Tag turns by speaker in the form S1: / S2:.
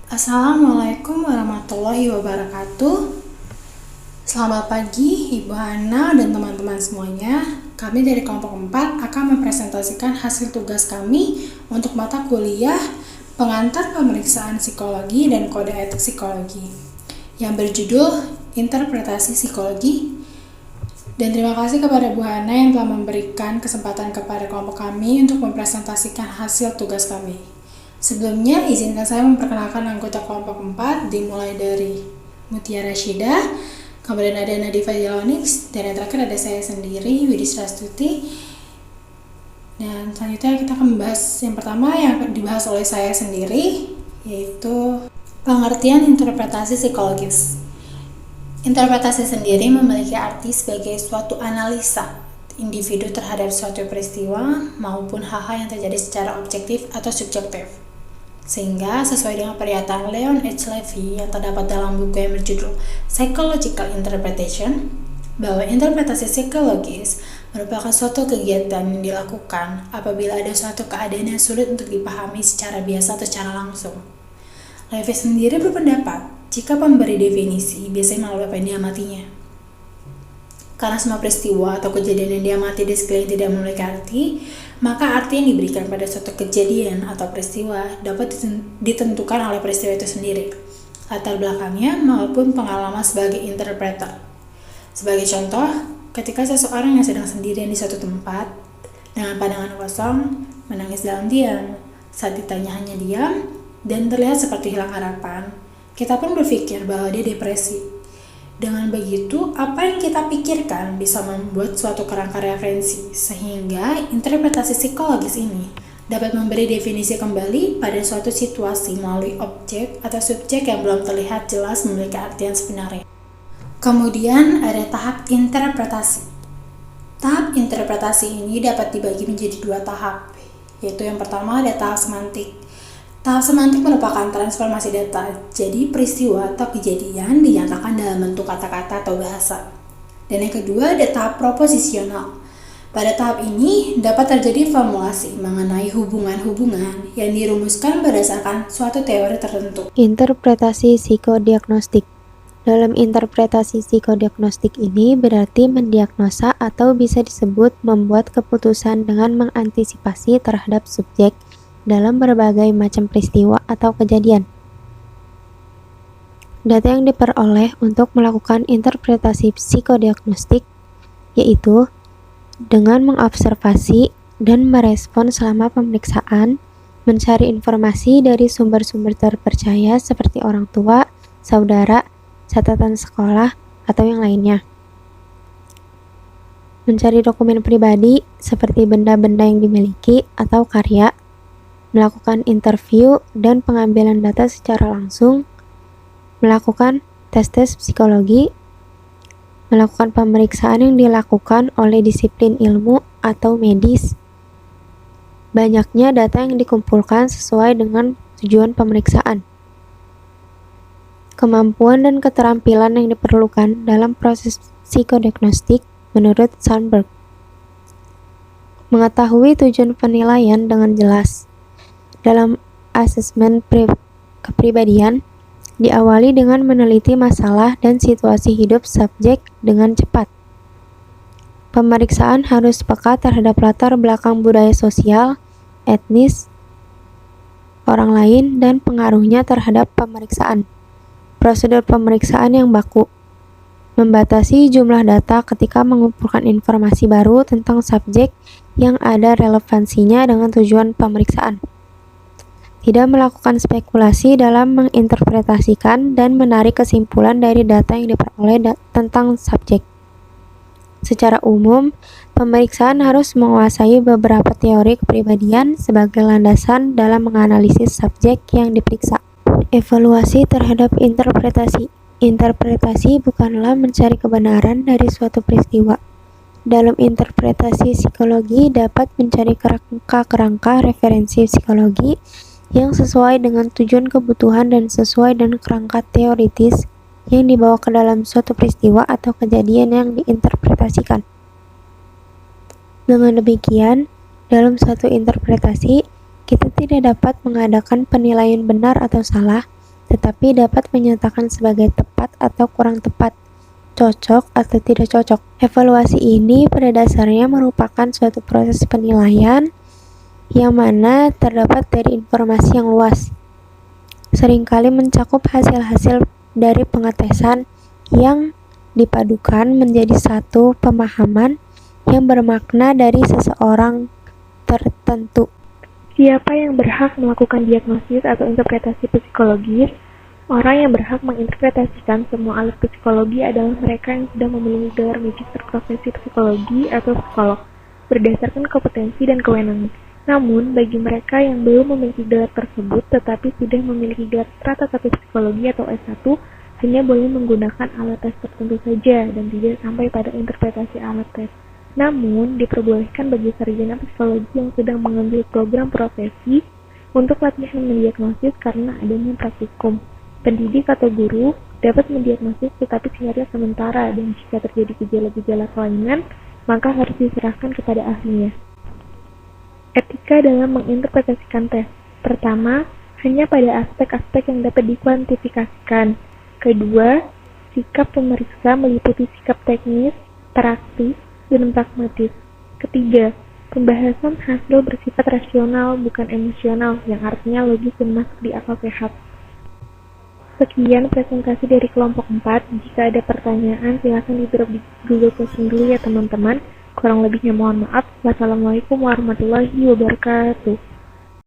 S1: Assalamualaikum warahmatullahi wabarakatuh. Selamat pagi Ibu Hana dan teman-teman semuanya. Kami dari kelompok 4 akan mempresentasikan hasil tugas kami untuk mata kuliah pengantar pemeriksaan psikologi dan kode etik psikologi yang berjudul Interpretasi Psikologi. Dan terima kasih kepada Bu Hana yang telah memberikan kesempatan kepada kelompok kami untuk mempresentasikan hasil tugas kami. Sebelumnya, izinkan saya memperkenalkan anggota kelompok 4, dimulai dari Mutia Rashidah, kemudian ada Nadifa Jalonix, dan yang terakhir ada saya sendiri, Widisra Stuti. Dan selanjutnya kita akan membahas yang pertama yang dibahas oleh saya sendiri, yaitu pengertian interpretasi psikologis. Interpretasi sendiri memiliki arti sebagai suatu analisa individu terhadap suatu peristiwa maupun hal-hal yang terjadi secara objektif atau subjektif. Sehingga sesuai dengan pernyataan Leon H. Levy yang terdapat dalam buku yang berjudul Psychological Interpretation, bahwa interpretasi psikologis merupakan suatu kegiatan yang dilakukan apabila ada suatu keadaan yang sulit untuk dipahami secara biasa atau secara langsung. Levy sendiri berpendapat jika pemberi definisi biasanya melalui apa yang diamatinya. Karena semua peristiwa atau kejadian yang diamati di sekeliling tidak memiliki arti, maka arti yang diberikan pada suatu kejadian atau peristiwa dapat ditentukan oleh peristiwa itu sendiri, latar belakangnya maupun pengalaman sebagai interpreter. Sebagai contoh, ketika seseorang yang sedang sendirian di suatu tempat dengan pandangan kosong menangis dalam diam, saat ditanya hanya diam dan terlihat seperti hilang harapan, kita pun berpikir bahwa dia depresi. Dengan begitu, apa yang kita pikirkan bisa membuat suatu kerangka referensi, sehingga interpretasi psikologis ini dapat memberi definisi kembali pada suatu situasi melalui objek atau subjek yang belum terlihat jelas memiliki artian sebenarnya. Kemudian ada tahap interpretasi. Tahap interpretasi ini dapat dibagi menjadi dua tahap, yaitu yang pertama ada tahap semantik. Tahap semantik merupakan transformasi data, jadi peristiwa atau kejadian dinyatakan dalam bentuk kata-kata atau bahasa. Dan yang kedua ada tahap proposisional. Pada tahap ini dapat terjadi formulasi mengenai hubungan-hubungan yang dirumuskan berdasarkan suatu teori tertentu.
S2: Interpretasi psikodiagnostik. Dalam interpretasi psikodiagnostik ini berarti mendiagnosa atau bisa disebut membuat keputusan dengan mengantisipasi terhadap subjek dalam berbagai macam peristiwa atau kejadian. Data yang diperoleh untuk melakukan interpretasi psikodiagnostik yaitu dengan mengobservasi dan merespon selama pemeriksaan, mencari informasi dari sumber-sumber terpercaya seperti orang tua, saudara, catatan sekolah, atau yang lainnya. Mencari dokumen pribadi seperti benda-benda yang dimiliki atau karya, melakukan interview dan pengambilan data secara langsung, melakukan tes-tes psikologi, melakukan pemeriksaan yang dilakukan oleh disiplin ilmu atau medis. Banyaknya data yang dikumpulkan sesuai dengan tujuan pemeriksaan. Kemampuan dan keterampilan yang diperlukan dalam proses psikodiagnostik menurut Sandberg. Mengetahui tujuan penilaian dengan jelas. Dalam asesmen kepribadian, diawali dengan meneliti masalah dan situasi hidup subjek dengan cepat. Pemeriksaan harus peka terhadap latar belakang budaya sosial, etnis, orang lain, dan pengaruhnya terhadap pemeriksaan. Prosedur pemeriksaan yang baku. Membatasi jumlah data ketika mengumpulkan informasi baru tentang subjek yang ada relevansinya dengan tujuan pemeriksaan. Tidak melakukan spekulasi dalam menginterpretasikan dan menarik kesimpulan dari data yang diperoleh tentang subjek. Secara umum, pemeriksaan harus menguasai beberapa teori kepribadian sebagai landasan dalam menganalisis subjek yang diperiksa. Evaluasi terhadap interpretasi. Interpretasi bukanlah mencari kebenaran dari suatu peristiwa. Dalam interpretasi psikologi dapat mencari kerangka-kerangka referensi psikologi yang sesuai dengan tujuan kebutuhan dan sesuai dengan kerangka teoritis yang dibawa ke dalam suatu peristiwa atau kejadian yang diinterpretasikan. Dengan demikian, dalam suatu interpretasi, kita tidak dapat mengadakan penilaian benar atau salah, tetapi dapat menyatakan sebagai tepat atau kurang tepat, cocok atau tidak cocok. Evaluasi ini pada dasarnya merupakan suatu proses penilaian yang mana terdapat dari informasi yang luas, seringkali mencakup hasil-hasil dari pengetesan yang dipadukan menjadi satu pemahaman yang bermakna dari seseorang tertentu.
S3: Siapa yang berhak melakukan diagnosis atau interpretasi psikologis? Orang yang berhak menginterpretasikan semua alat psikologi adalah mereka yang sudah memiliki gelar magister profesi psikologi atau psikolog, berdasarkan kompetensi dan kewenangan. Namun, bagi mereka yang belum memiliki gelar tersebut tetapi sudah memiliki gelar strata satu psikologi atau S1, hanya boleh menggunakan alat tes tertentu saja dan tidak sampai pada interpretasi alat tes. Namun, diperbolehkan bagi sarjana psikologi yang sedang mengambil program profesi untuk latihan mendiagnosis karena adanya praktikum. Pendidik atau guru dapat mendiagnosis tetapi sifatnya sementara dan jika terjadi gejala-gejala kelainan, maka harus diserahkan kepada ahlinya. Etika dalam menginterpretasikan tes. Pertama, hanya pada aspek-aspek yang dapat dikuantifikasikan. Kedua, sikap pemeriksa meliputi sikap teknis, praktis, dan pragmatis. Ketiga, pembahasan hasil bersifat rasional bukan emosional, yang artinya logis dan masuk di akal sehat. Sekian presentasi dari kelompok 4. Jika ada pertanyaan, silakan di-drop di Google Classroom dulu ya teman-teman. Kurang lebihnya mohon maaf. Wassalamualaikum warahmatullahi wabarakatuh.